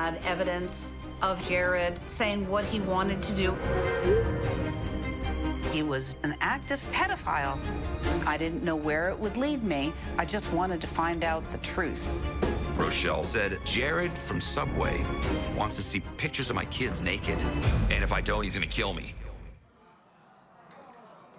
had evidence of Jared saying what he wanted to do. He was an active pedophile. I didn't know where it would lead me. I just wanted to find out the truth. Rochelle said, Jared from Subway wants to see pictures of my kids naked. And if I don't, he's gonna kill me.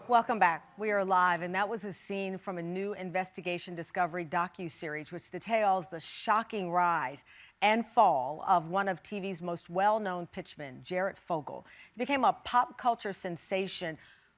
Welcome back. We are live, and that was a scene from a new investigation discovery docuseries which details the shocking rise and fall of one of TV's most well-known pitchmen, Jared Fogle. He became a pop culture sensation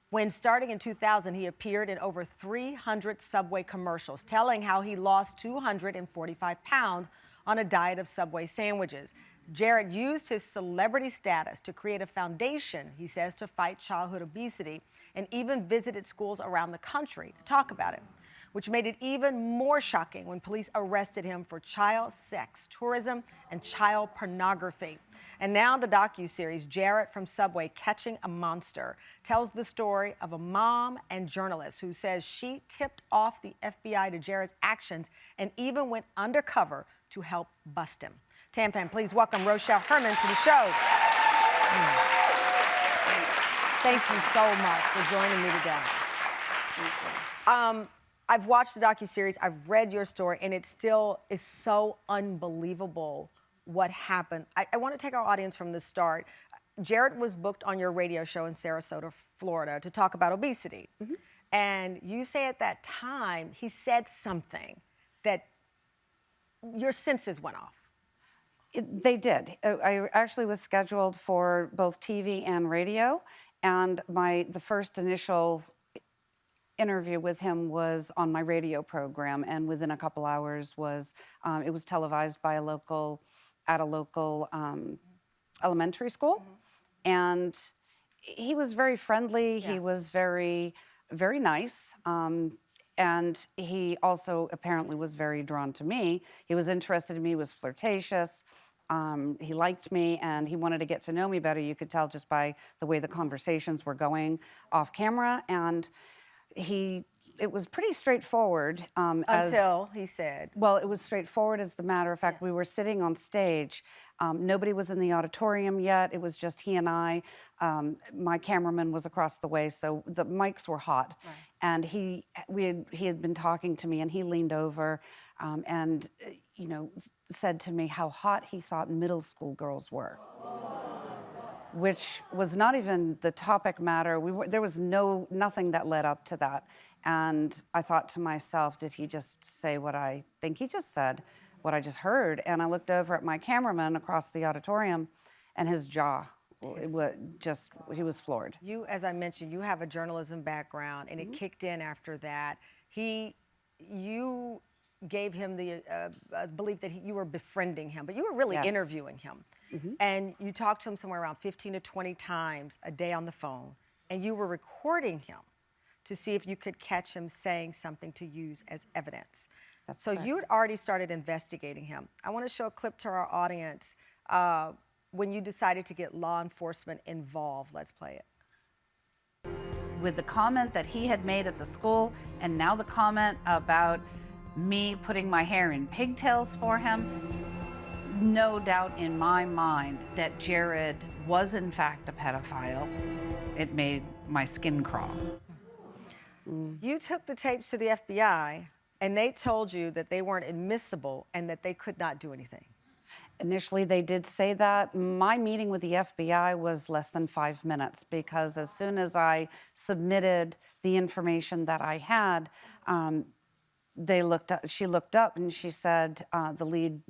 when, starting in 2000, he appeared in over 300 Subway commercials, telling how he lost 245 pounds on a diet of Subway sandwiches. Jared used his celebrity status to create a foundation, he says, to fight childhood obesity, and even visited schools around the country to talk about it, which made it even more shocking when police arrested him for child sex tourism and child pornography. And now the docuseries, Jared from Subway, Catching a Monster, tells the story of a mom and journalist who says she tipped off the FBI to Jared's actions and even went undercover to help bust him. Tam Fam, please welcome Rochelle Herman to the show. Thank you so much for joining me today. I've watched the docuseries, I've read your story, and it still is so unbelievable what happened. I want to take our audience from the start. Jared was booked on your radio show in Sarasota, Florida, to talk about obesity. And you say at that time, he said something that your senses went off. They did. I actually was scheduled for both TV and radio, and the first initial interview with him was on my radio program, and within a couple hours it was televised by a local elementary school, and he was very friendly. Yeah. He was very, very nice. And he also apparently was very drawn to me. He was interested in me, was flirtatious. He liked me, and he wanted to get to know me better. You could tell just by the way the conversations were going off camera. And it was pretty straightforward. Until he said. Well, it was straightforward as the matter of fact. Yeah. We were sitting on stage. Nobody was in the auditorium yet. It was just he and I. My cameraman was across the way, so the mics were hot. Right. And he had been talking to me, and he leaned over and said to me how hot he thought middle school girls were, which was not even the topic matter. There was nothing that led up to that. And I thought to myself, did he just say what I think he just said, what I just heard? And I looked over at my cameraman across the auditorium, and his jaw, he was floored. You, as I mentioned, you have a journalism background, and it kicked in after that. You gave him the belief that you were befriending him, but you were really interviewing him. And you talked to him somewhere around 15 to 20 times a day on the phone, and you were recording him to see if you could catch him saying something to use as evidence. So you had already started investigating him. I want to show a clip to our audience when you decided to get law enforcement involved. Let's play it. With the comment that he had made at the school, and now the comment about me putting my hair in pigtails for him, no doubt in my mind that Jared was in fact a pedophile. It made my skin crawl. You took the tapes to the FBI, and they told you that they weren't admissible and that they could not do anything. Initially, they did say that. My meeting with the FBI was less than 5 minutes, because as soon as I submitted the information that I had, she looked up and she said, the lead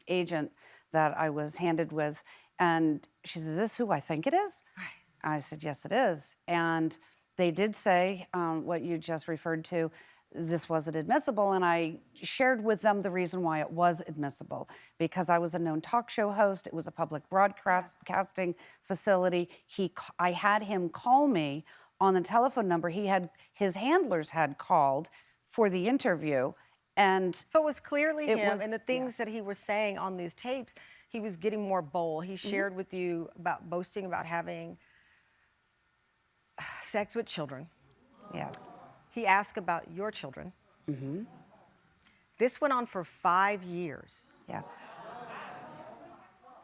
agent that I was handed with, and she said, "Is this who I think it is?" Right. I said, "Yes, it is." And they did say what you just referred to, this wasn't admissible, and I shared with them the reason why it was admissible, because I was a known talk show host. It was a public broadcasting facility. I had him call me on the telephone number his handlers had called for the interview, and so it was clearly him, and the things that he was saying on these tapes, he was getting more bold. He shared with you about boasting about having sex with children. Yes. He asked about your children. This went on for 5 years. Yes.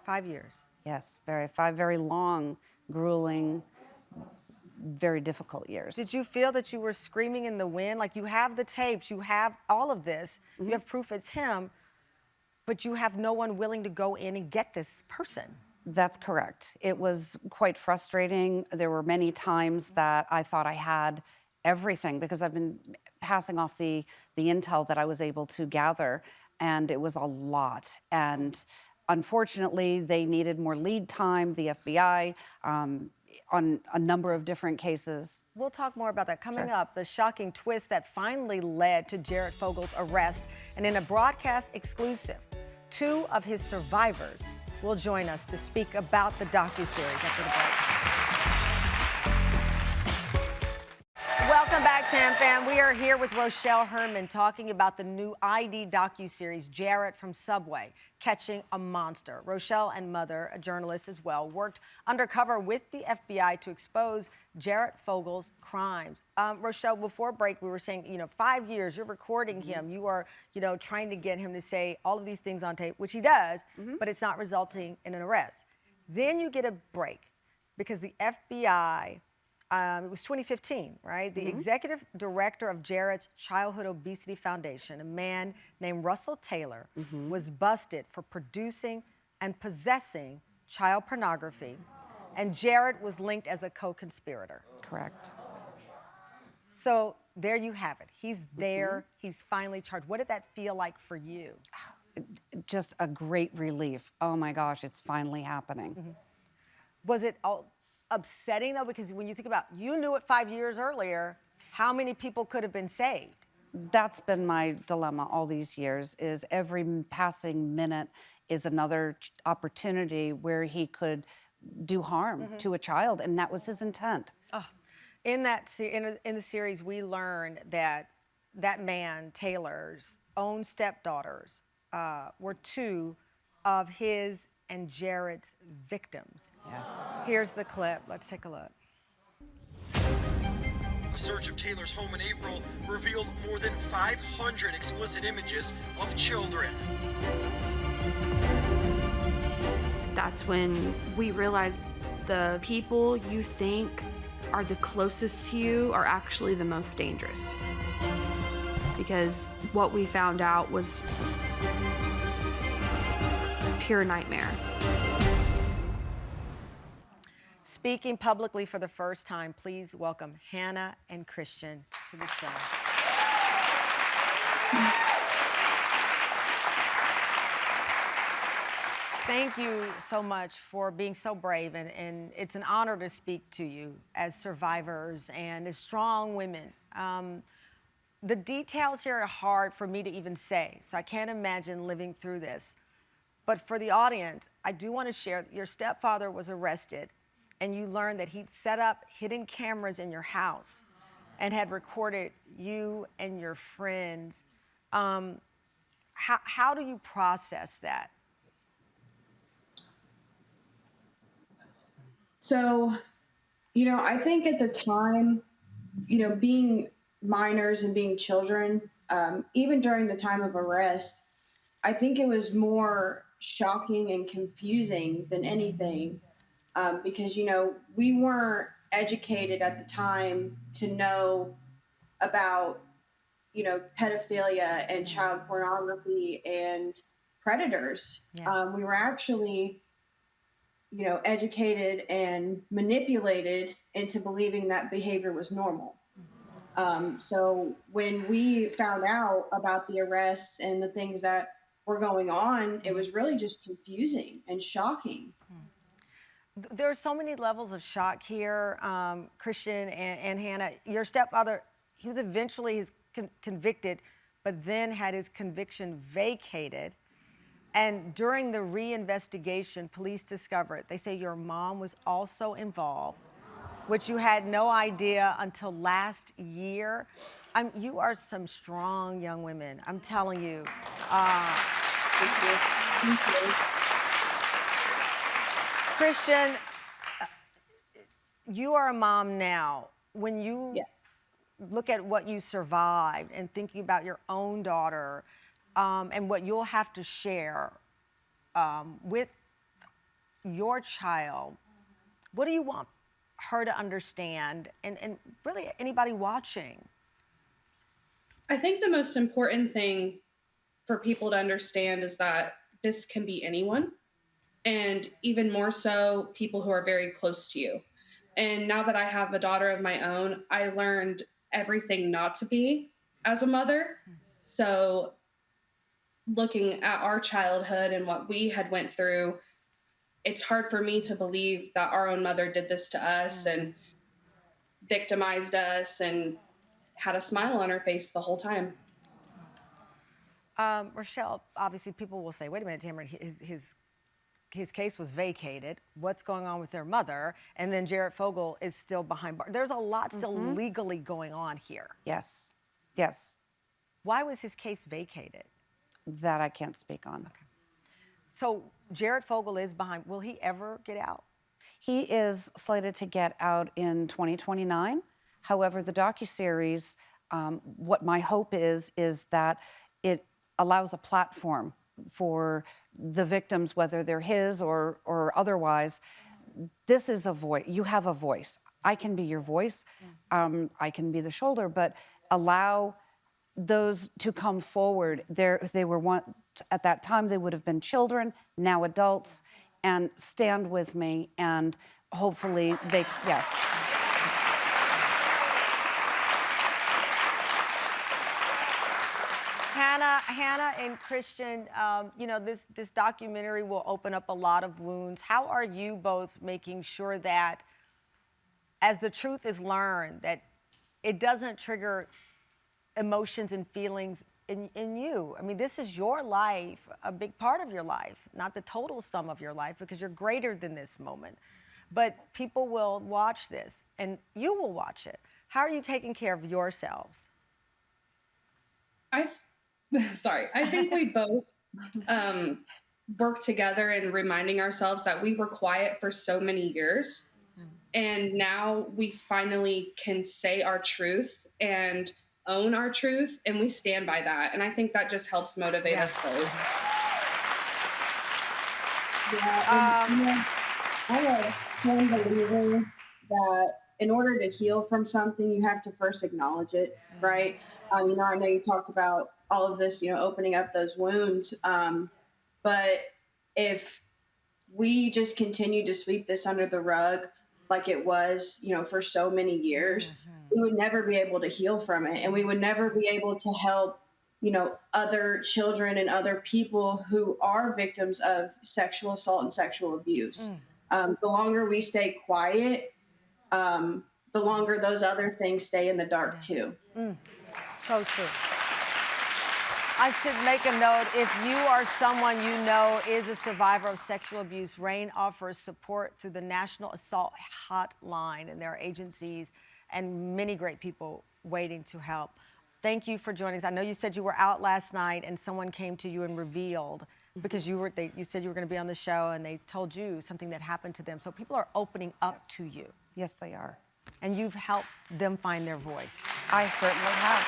5 years. Yes, five very long, grueling, very difficult years. Did you feel that you were screaming in the wind? Like, you have the tapes, you have all of this, you have proof it's him, but you have no one willing to go in and get this person. That's correct. It was quite frustrating. There were many times that I thought I had everything because I've been passing off the intel that I was able to gather, and it was a lot. And unfortunately, they needed more lead time, the FBI, on a number of different cases. We'll talk more about that coming up. The shocking twist that finally led to Jared Fogle's arrest. And in a broadcast exclusive, 2 of his survivors will join us to speak about the docuseries after the break. Welcome back, Tam Fam. We are here with Rochelle Herman talking about the new ID docuseries, Jared from Subway, Catching a Monster. Rochelle and Mother, a journalist as well, worked undercover with the FBI to expose Jared Fogle's crimes. Rochelle, before break, we were saying, 5 years, you're recording him. You are, trying to get him to say all of these things on tape, which he does, but it's not resulting in an arrest. Then you get a break because the FBI... it was 2015, right? The executive director of Jared's Childhood Obesity Foundation, a man named Russell Taylor, was busted for producing and possessing child pornography, and Jared was linked as a co-conspirator. Correct. So there you have it. He's there. He's finally charged. What did that feel like for you? Just a great relief. Oh my gosh, it's finally happening. Was it all upsetting, though? Because when you think about, you knew it 5 years earlier, how many people could have been saved? That's been my dilemma all these years, is every passing minute is another opportunity where he could do harm to a child, and that was his intent. In the series, we learned that man, Taylor's own stepdaughters, were 2 of his and Jared's victims. Yes. Here's the clip. Let's take a look. A search of Taylor's home in April revealed more than 500 explicit images of children. That's when we realized the people you think are the closest to you are actually the most dangerous. Because what we found out was pure nightmare. Speaking publicly for the first time, please welcome Hannah and Christian to the show. Thank you so much for being so brave, and it's an honor to speak to you as survivors and as strong women. The details here are hard for me to even say, so I can't imagine living through this. But for the audience, I do want to share that your stepfather was arrested, and you learned that he'd set up hidden cameras in your house and had recorded you and your friends. How do you process that? So, I think at the time, being minors and being children, even during the time of arrest, I think it was more shocking and confusing than anything, because, we weren't educated at the time to know about, pedophilia and child pornography and predators. Yeah. We were actually, educated and manipulated into believing that behavior was normal. So when we found out about the arrests and the things that were going on, it was really just confusing and shocking. There are so many levels of shock here, Christian and Hannah. Your stepfather, he was eventually convicted, but then had his conviction vacated. And during the reinvestigation, police discovered, they say your mom was also involved, which you had no idea until last year. You are some strong young women, I'm telling you. Thank you. Christian, you are a mom now. When you look at what you survived and thinking about your own daughter and what you'll have to share with your child, what do you want her to understand, and really anybody watching? I think the most important thing for people to understand is that this can be anyone, and even more so people who are very close to you. And now that I have a daughter of my own, I learned everything not to be as a mother. So looking at our childhood and what we had went through, it's hard for me to believe that our own mother did this to us and victimized us and had a smile on her face the whole time. Rochelle, obviously people will say, wait a minute, Tamron, his case was vacated. What's going on with their mother? And then Jared Fogle is still behind bars. There's a lot still legally going on here. Yes, yes, Why was his case vacated? that I can't speak on. Okay. So Jared Fogle is behind. Will he ever get out? He is slated to get out in 2029. However, the docuseries, what my hope is that it allows a platform for the victims, whether they're his or otherwise. This is a voice. You have a voice. I can be your voice. I can be the shoulder, but allow those to come forward. They were one at that time. They would have been children, now adults, and stand with me. And hopefully, yes. Hannah and Christian, you know, this documentary will open up a lot of wounds. How are you both making sure that, as the truth is learned, that it doesn't trigger emotions and feelings in you? I mean, this is your life, a big part of your life, not the total sum of your life, because you're greater than this moment. But people will watch this, and you will watch it. How are you taking care of yourselves? I think we both work together in reminding ourselves that we were quiet for so many years. And now we finally can say our truth and own our truth, and we stand by that. And I think that just helps motivate us both. Yeah, I'm a firm believer that in order to heal from something, you have to first acknowledge it, right? I know you talked about all of this, opening up those wounds. But if we just continue to sweep this under the rug like it was, for so many years, we would never be able to heal from it. And we would never be able to help, other children and other people who are victims of sexual assault and sexual abuse. The longer we stay quiet, the longer those other things stay in the dark too. So true. I should make a note, if you are someone you know is a survivor of sexual abuse, RAINN offers support through the National Assault Hotline, and there are agencies and many great people waiting to help. Thank you for joining us. I know you said you were out last night and someone came to you and revealed, because you said you were going to be on the show, and they told you something that happened to them. So people are opening up to you. Yes, they are. And you've helped them find their voice. I certainly have.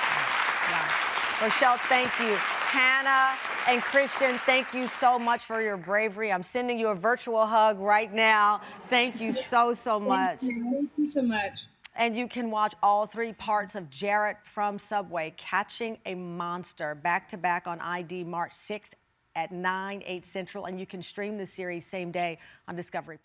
Yeah. Rochelle, thank you. Hannah and Christian, thank you so much for your bravery. I'm sending you a virtual hug right now. Thank you so much. Thank you so much. And you can watch all 3 parts of Jared from Subway, Catching a Monster, back-to-back on ID March 6th at 9, 8 Central. And you can stream the series same day on Discovery+.